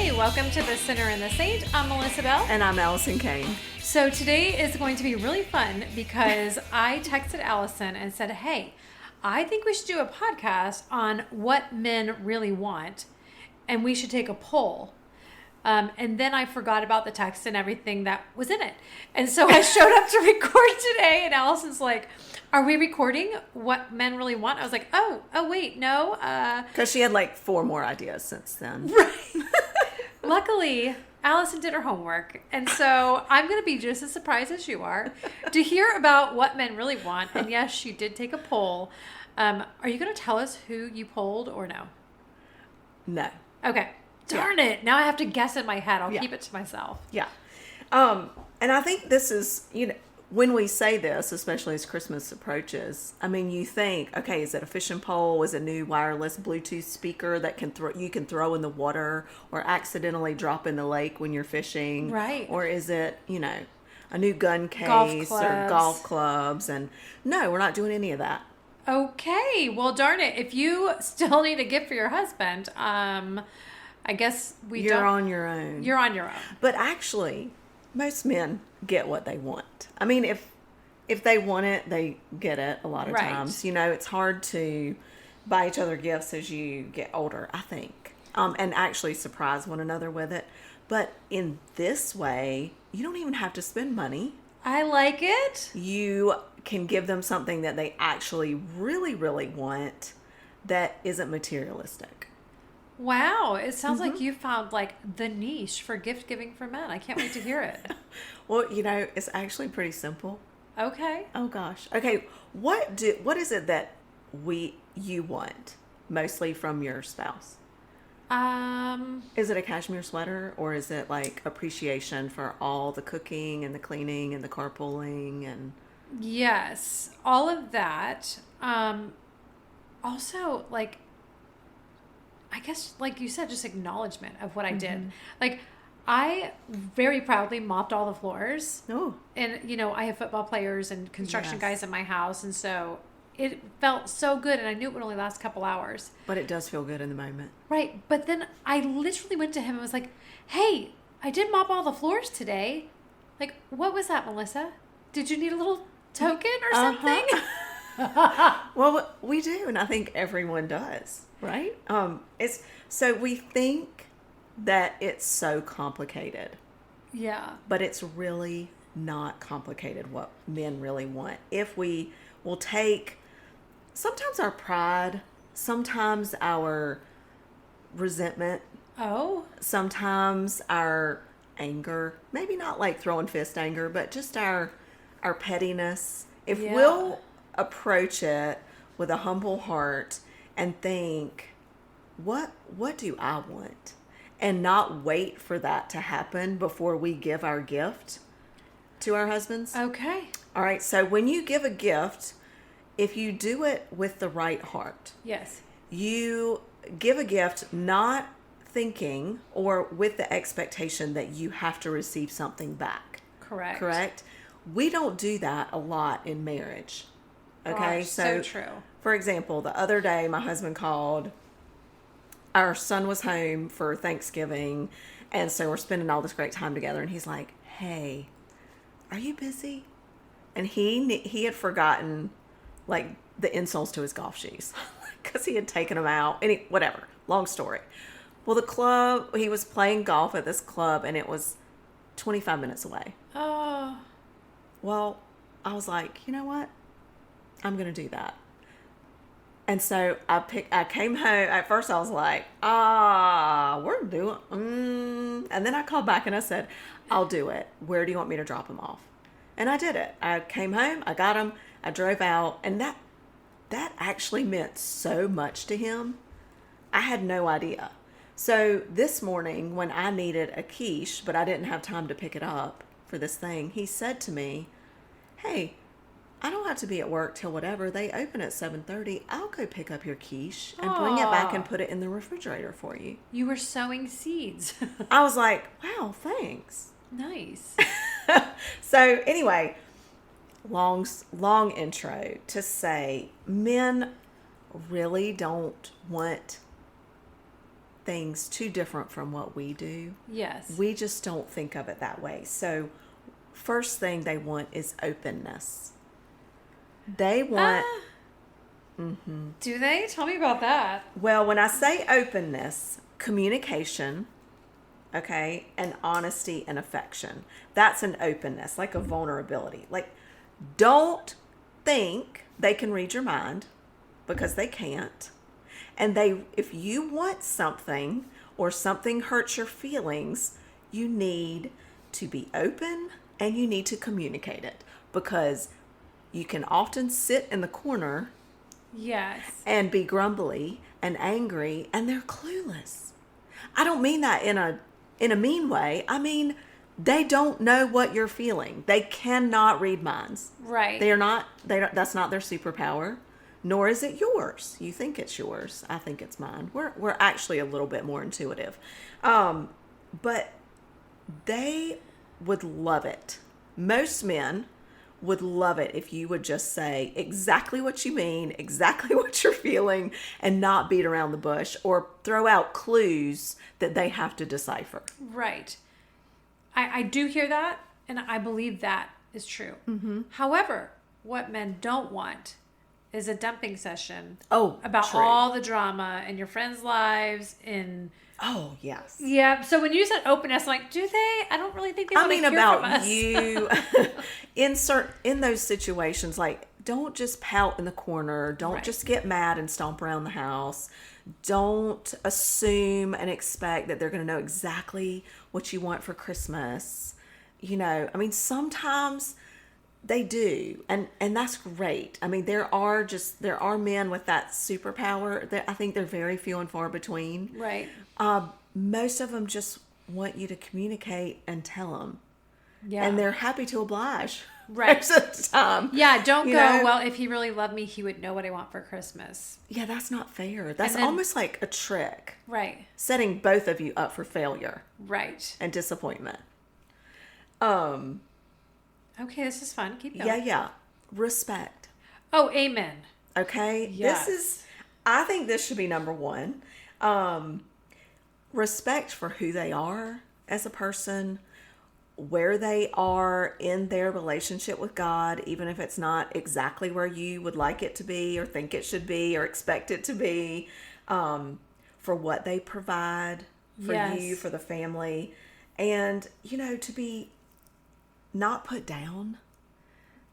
Hey, welcome to The Sinner and the Saint. I'm Melissa Bell. And I'm Allison Kane. So today is going to be really fun because I texted Allison and said, hey, I think we should do a podcast on what men really want, and we should take a poll. And then I forgot about the text and everything that was in it. And so I showed up to record today, and Allison's like, are we recording what men really want? I was like, oh, wait, no. Because she had like 4 more ideas since then. Right. Luckily, Allison did her homework. And so I'm going to be just as surprised as you are to hear about what men really want. And yes, she did take a poll. Are you going to tell us who you polled or no? No. Okay. Darn it. Now I have to guess in my head. I'll Yeah. keep it to myself. Yeah. And I think this is, when we say this, especially as Christmas approaches, I mean, you think, okay, is it a fishing pole? Is it a new wireless Bluetooth speaker that you can throw in the water or accidentally drop in the lake when you're fishing? Right. Or is it, a new gun case or golf clubs? And no, we're not doing any of that. Okay. Well, darn it. If you still need a gift for your husband, I guess You're on your own. You're on your own. But actually, most men get what they want. I mean, if they want it, they get it a lot of Right. times. It's hard to buy each other gifts as you get older, I think, and actually surprise one another with it. But in this way, you don't even have to spend money. I like it. You can give them something that they actually really, really want that isn't materialistic. Wow. It sounds like you found like the niche for gift giving for men. I can't wait to hear it. Well, it's actually pretty simple. Okay. Oh gosh. Okay, what is it that you want mostly from your spouse? Is it a cashmere sweater, or is it like appreciation for all the cooking and the cleaning and the carpooling and Yes, all of that. Also, like, I guess, like you said, just acknowledgement of what I did. Like, I very proudly mopped all the floors. Oh. And, I have football players and construction Yes. guys in my house. And so it felt so good. And I knew it would only last a couple hours. But it does feel good in the moment. Right. But then I literally went to him and was like, hey, I did mop all the floors today. Like, what was that, Melissa? Did you need a little token or something? Well, we do, and I think everyone does, right? It's so we think that it's so complicated. Yeah. But it's really not complicated what men really want. If we will take sometimes our pride, sometimes our resentment, Oh. sometimes our anger, maybe not like throwing fist anger, but just our pettiness. If Yeah. we'll approach it with a humble heart and think, what do I want? And not wait for that to happen before we give our gift to our husbands. Okay. All right, so when you give a gift, if you do it with the right heart, Yes. you give a gift not thinking or with the expectation that you have to receive something back. Correct. Correct? We don't do that a lot in marriage. Okay, Gosh, so true. For example, the other day my husband called. Our son was home for Thanksgiving, and so we're spending all this great time together, and he's like, hey, are you busy? And he had forgotten like the insoles to his golf shoes because he had taken them out. Whatever, long story. Well, the club, he was playing golf at this club, and it was 25 minutes away. Oh. Well, I was like, you know what? I'm going to do that. And so I came home. At first I was like, we're doing, and then I called back and I said, I'll do it. Where do you want me to drop them off? And I did it. I came home, I got them, I drove out, and that actually meant so much to him. I had no idea. So this morning when I needed a quiche, but I didn't have time to pick it up for this thing, he said to me, hey, I don't have to be at work till whatever. They open at 7:30. I'll go pick up your quiche and bring it back and put it in the refrigerator for you. You were sowing seeds. I was like, wow, thanks. Nice. So anyway, long intro to say men really don't want things too different from what we do. Yes. We just don't think of it that way. So, first thing they want is openness. They want, Do they? Tell me about that. well, when I say openness, communication, okay, and honesty and affection. That's an openness, like a vulnerability. Like, don't think they can read your mind, because they can't. And if you want something or something hurts your feelings, you need to be open and you need to communicate it, because you can often sit in the corner Yes. and be grumbly and angry, and they're clueless. I don't mean that in a mean way. I mean, they don't know what you're feeling. They cannot read minds. Right. That's not their superpower, nor is it yours. You think it's yours. I think it's mine. We're actually a little bit more intuitive. But they would love it. Most men would love it if you would just say exactly what you mean, exactly what you're feeling, and not beat around the bush or throw out clues that they have to decipher. Right. I do hear that, and I believe that is true. Mm-hmm. However, what men don't want is a dumping session about true. all the drama in your friends' lives. Oh, yes. Yeah. So when you said openness, I'm like, do they? I don't really think they want to hear from about us. you in those situations, like, don't just pout in the corner. Don't Right. just get mad and stomp around the house. Don't assume and expect that they're going to know exactly what you want for Christmas. I mean, sometimes they do, and that's great. I mean, there are men with that superpower that I think they're very few and far between. Right. Most of them just want you to communicate and tell them. Yeah. And they're happy to oblige. Right. Most of the time. Yeah, don't You go, know? well, if he really loved me, he would know what I want for Christmas. Yeah, that's not fair. That's And then- almost like a trick. Right. Setting both of you up for failure Right. and disappointment. Okay, this is fun. Keep going. Yeah. Respect. Oh, amen. Okay? Yes. I think this should be number one. Respect for who they are as a person, where they are in their relationship with God, even if it's not exactly where you would like it to be or think it should be or expect it to be, for what they provide for Yes. you, for the family, and, to be not put down.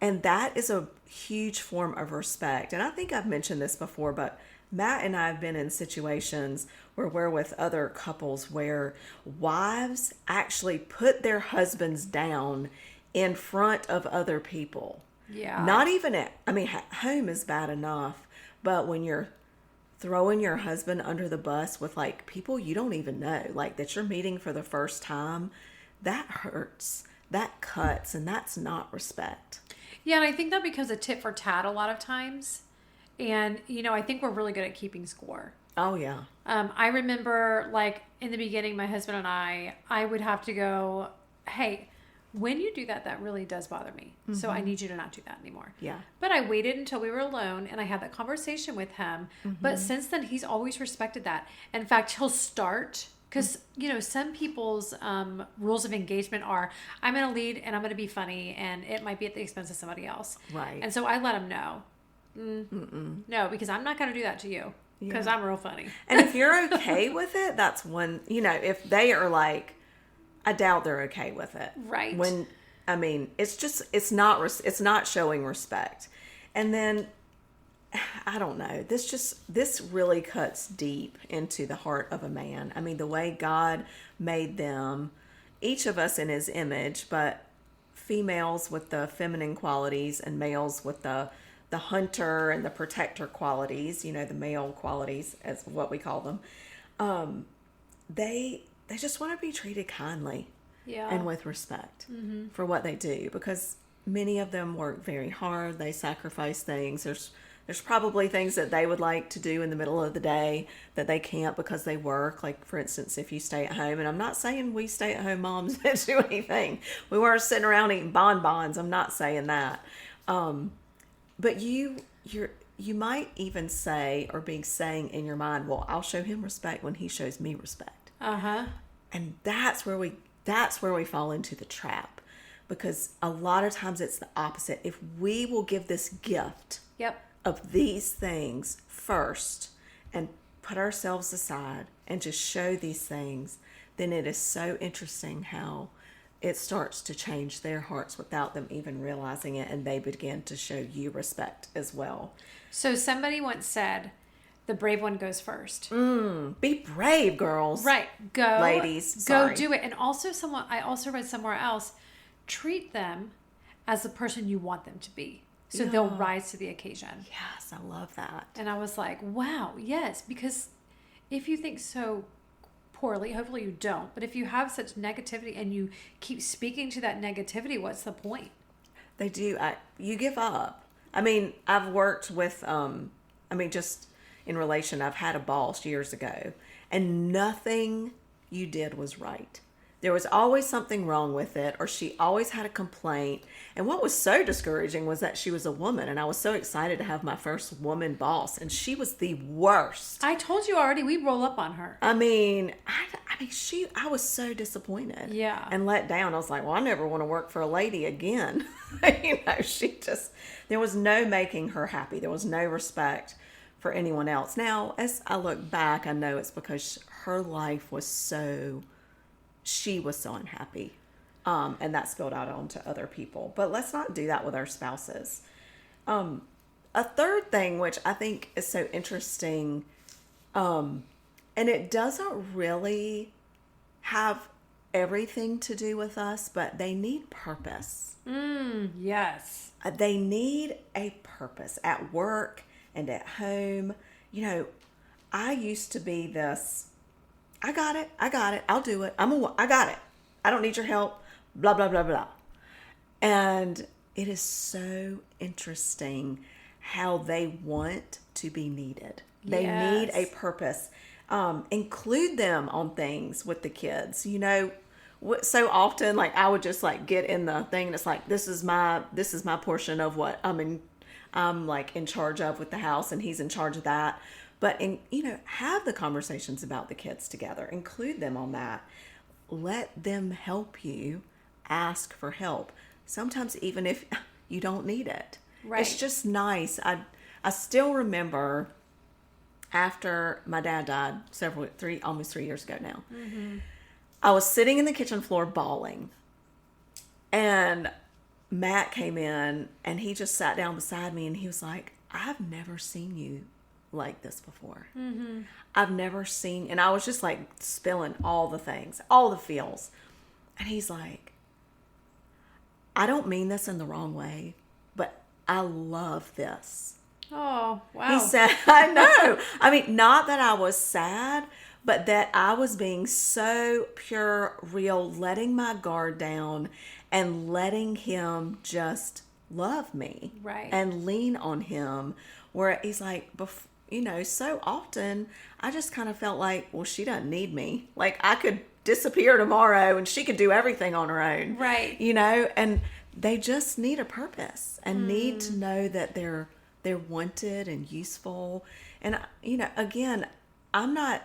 And that is a huge form of respect. And I think I've mentioned this before, but Matt and I have been in situations where we're with other couples where wives actually put their husbands down in front of other people. Yeah. Not even home is bad enough, but when you're throwing your husband under the bus with like people you don't even know, like that you're meeting for the first time, that hurts. That cuts, and that's not respect. Yeah, and I think that becomes a tit for tat a lot of times. And, I think we're really good at keeping score. Oh, yeah. I remember, like, in the beginning, my husband and I would have to go, hey, when you do that, that really does bother me. Mm-hmm. So I need you to not do that anymore. Yeah. But I waited until we were alone, and I had that conversation with him. Mm-hmm. But since then, he's always respected that. In fact, he'll start... Because, some people's rules of engagement are, I'm going to lead and I'm going to be funny, and it might be at the expense of somebody else. Right. And so I let him know. No, because I'm not going to do that to you. Because I'm real funny. And if you're okay with it, that's when, if they are like, I doubt they're okay with it. Right. It's not showing respect. And then, I don't know. This really cuts deep into the heart of a man. I mean, the way God made them, each of us in his image, but females with the feminine qualities and males with the hunter and the protector qualities, the male qualities as what we call them. They just want to be treated kindly and with respect for what they do, because many of them work very hard. They sacrifice things. There's probably things that they would like to do in the middle of the day that they can't because they work. Like, for instance, if you stay at home, and I'm not saying we stay-at-home moms that do anything. We weren't sitting around eating bonbons. I'm not saying that. But you you might even say or be saying in your mind, well, I'll show him respect when he shows me respect. Uh-huh. And that's where we fall into the trap, because a lot of times it's the opposite. If we will give this gift Yep. of these things first and put ourselves aside and just show these things, then it is so interesting how it starts to change their hearts without them even realizing it, and they begin to show you respect as well. So somebody once said, the brave one goes first. Be brave, girls. Right. Go. Ladies. Go Sorry. do it. And also I also read somewhere else, treat them as the person you want them to be. So they'll rise to the occasion. Yes, I love that. And I was like, wow, yes. Because if you think so poorly, hopefully you don't. But if you have such negativity and you keep speaking to that negativity, what's the point? They do. You give up. I mean, I've worked with, just in relation, I've had a boss years ago, and nothing you did was right. There was always something wrong with it, or she always had a complaint. And what was so discouraging was that she was a woman, and I was so excited to have my first woman boss, and she was the worst. I told you already, we roll up on her. I was so disappointed. Yeah. And let down. I was like, well, I never want to work for a lady again. There was no making her happy. There was no respect for anyone else. Now, as I look back, I know it's because her life she was so unhappy. And that spilled out onto other people. But let's not do that with our spouses. A third thing, which I think is so interesting, and it doesn't really have everything to do with us, but they need purpose. Yes. They need a purpose at work and at home. I used to be this, I got it, I'll do it, I got it, I don't need your help, blah, blah, blah, blah. And it is so interesting how they want to be needed. They need a purpose. Include them on things with the kids. So often, like, I would just like get in the thing and it's like, this is my portion of what I'm like in charge of with the house, and he's in charge of that. But have the conversations about the kids together. Include them on that. Let them help you. Ask for help. Sometimes even if you don't need it. Right. It's just nice. I still remember after my dad died almost 3 years ago now. Mm-hmm. I was sitting in the kitchen floor bawling. And Matt came in and he just sat down beside me and he was like, I've never seen you like this before. Mm-hmm. I've never seen, and I was just like spilling all the things, all the feels. And he's like, I don't mean this in the wrong way, but I love this. Oh, wow. He said, I know. I mean, not that I was sad, but that I was being so pure, real, letting my guard down and letting him just love me. Right. And lean on him. Where he's like, so often I just kind of felt like, well, she doesn't need me. Like, I could disappear tomorrow and she could do everything on her own. Right. And they just need a purpose and need to know that they're wanted and useful. And, again, I'm not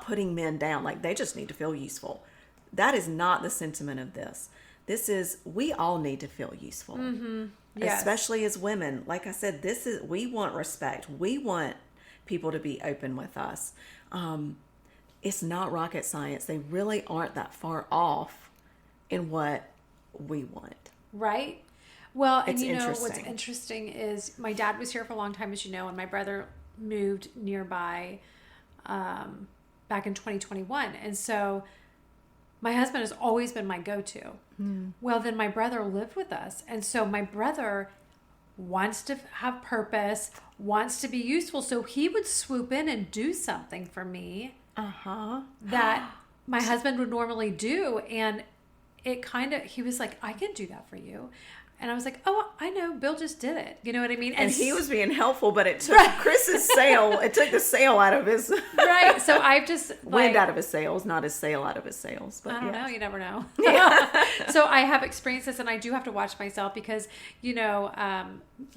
putting men down. Like, they just need to feel useful. That is not the sentiment of this. This is, we all need to feel useful. Mm-hmm. Yes. Especially as women. Like I said, we want respect. We want people to be open with us. It's not rocket science. They really aren't that far off in what we want. Right. Well, and what's interesting is my dad was here for a long time, as you know, and my brother moved nearby back in 2021. And so my husband has always been my go-to. Well, then my brother lived with us. And so my brother wants to have purpose, wants to be useful. So he would swoop in and do something for me that my husband would normally do. And he was like, I can do that for you. And I was like, oh, I know, Bill just did it. You know what I mean? And he was being helpful, but it took Chris's sail. It took the sail out of his right. So I've just wind out of his sails, not his sail out of his sails. But I don't know. yes. You never know. Yeah. So I have experienced this, and I do have to watch myself because, you know,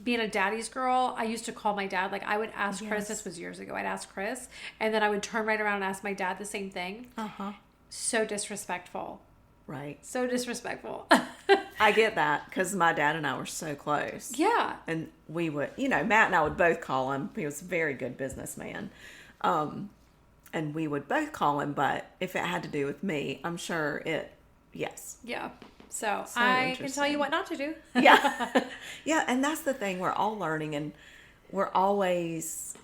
being a daddy's girl, I used to call my dad. Like I would ask Chris. This was years ago. I'd ask Chris, and then I would turn right around and ask my dad the same thing. So disrespectful. Right. So disrespectful. I get that because my dad and I were so close. Yeah. And we would, you know, Matt and I would both call him. He was a very good businessman. And we would both call him, but if it had to do with me, I'm sure yes. Yeah. So I can tell you what not to do. Yeah. Yeah. And that's the thing. We're all learning and we're always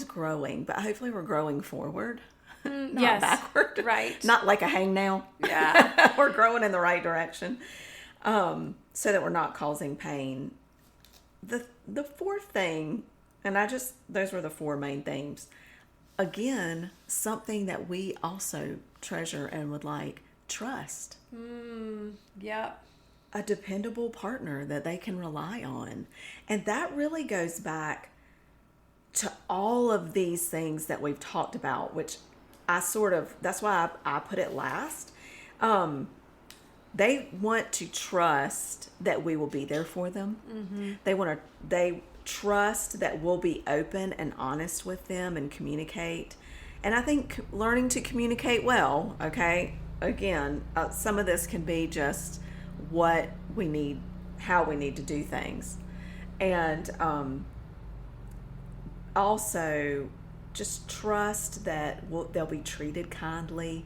growing, but hopefully we're growing forward. Not backward. Right. Not like a hangnail. Yeah. We're growing in the right direction. So that we're not causing pain. The fourth thing, and those were the four main themes. Again, something that we also treasure and would like, trust. Yep. A dependable partner that they can rely on. And that really goes back to all of these things that we've talked about, which that's why I put it last. They want to trust that we will be there for them. Mm-hmm. They trust that we'll be open and honest with them and communicate. And I think learning to communicate well, okay, again, some of this can be just what we need, how we need to do things. And also just trust that they'll be treated kindly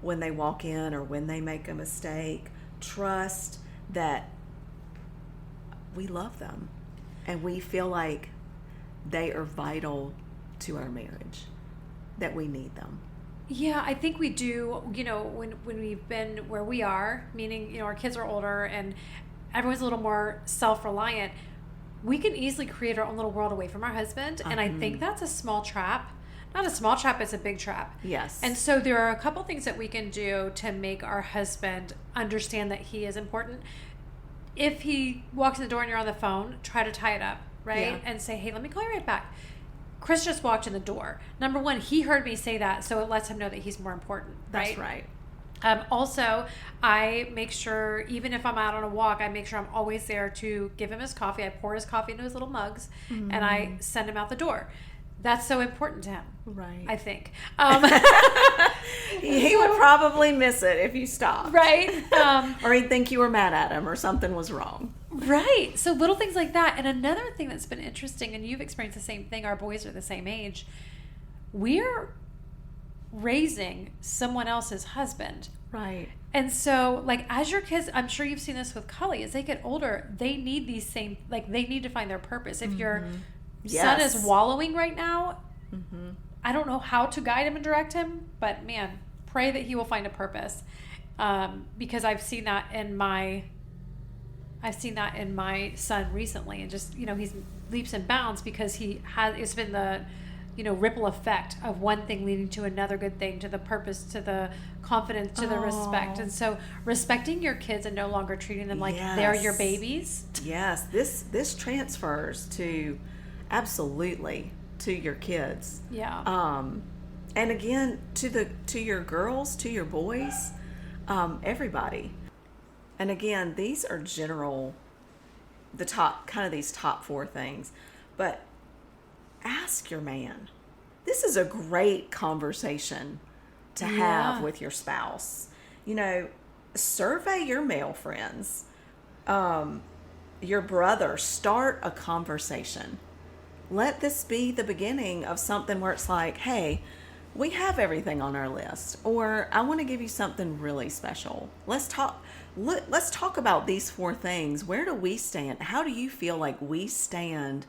when they walk in or when they make a mistake. Trust that we love them and we feel like they are vital to our marriage, that we need them. Yeah, I think we do. You know, when we've been where we are, meaning, you know, our kids are older and everyone's a little more self-reliant, we can easily create our own little world away from our husband. And I think that's a small trap. Not a small trap, it's a big trap. Yes. And so there are a couple things that we can do to make our husband understand that he is important. If he walks in the door and you're on the phone, try to tie it up, right? Yeah. And say, hey, let me call you right back. Chris just walked in the door. Number one, he heard me say that, so it lets him know that he's more important, right? That's right. Also, I make sure, even if I'm out on a walk, I make sure I'm always there to give him his coffee. I pour his coffee into his little mugs, and I send him out the door. That's so important to him, right? I think. He would probably miss it if you stopped. Right. Or he'd think you were mad at him or something was wrong. Right. So little things like that. And another thing that's been interesting, and you've experienced the same thing, our boys are the same age, we're raising someone else's husband. Right. And so, like, as your kids, I'm sure you've seen this with Cully, as they get older, they need these same, like, they need to find their purpose. If your son is wallowing right now, I don't know how to guide him and direct him, but man, pray that he will find a purpose. Because I've seen that in my son recently, and just, you know, he's leaps and bounds because it's been the, you know, ripple effect of one thing leading to another good thing, to the purpose, to the confidence, to the respect. And so respecting your kids and no longer treating them like they're your babies. Yes. This transfers to absolutely to your kids. Yeah. And again, to your girls, to your boys, everybody. And again, these are general, these top four things, but ask your man. This is a great conversation to have with your spouse. You know, survey your male friends, your brother, start a conversation. Let this be the beginning of something where it's like, hey, we have everything on our list, or I want to give you something really special. Let's talk about these four things. Where do we stand? How do you feel like we stand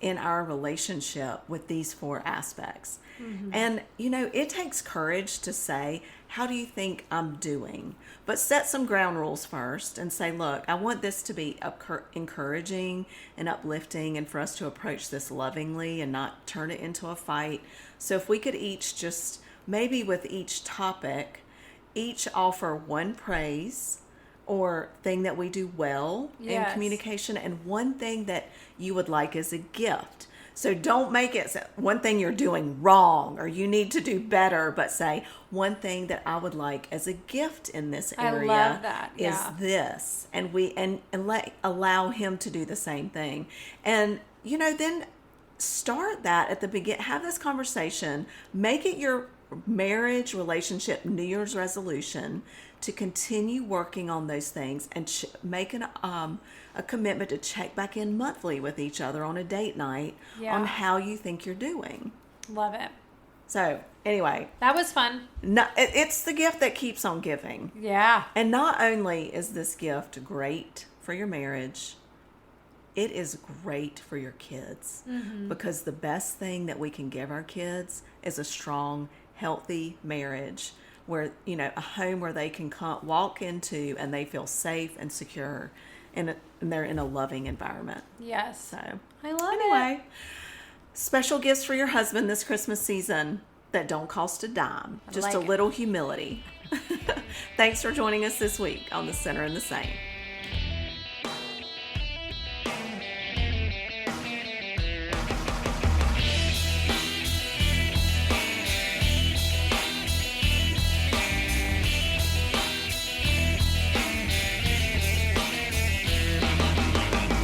in our relationship with these four aspects? And, you know, it takes courage to say, how do you think I'm doing? But set some ground rules first and say, look, I want this to be encouraging and uplifting, and for us to approach this lovingly and not turn it into a fight. So if we could each just, maybe with each topic, each offer one praise, or thing that we do well in Yes. communication, and one thing that you would like as a gift. So don't make it one thing you're doing wrong or you need to do better, but say one thing that I would like as a gift in this area love that. is Yeah. this. And allow him to do the same thing. And then start that at the beginning. Have this conversation. Make it your marriage relationship New Year's resolution to continue working on those things, and make a commitment to check back in monthly with each other on a date night Yeah. on how you think you're doing. Love it. So anyway, That was fun. it's the gift that keeps on giving. Yeah. And not only is this gift great for your marriage, it is great for your kids, because the best thing that we can give our kids is a strong, healthy marriage, where a home where they can walk into and they feel safe and secure, and they're in a loving environment. Yes. So I love it. anyway, special gifts for your husband this Christmas season that don't cost a dime, just like a it. little humility. Thanks for joining us this week on The Center and the Saint.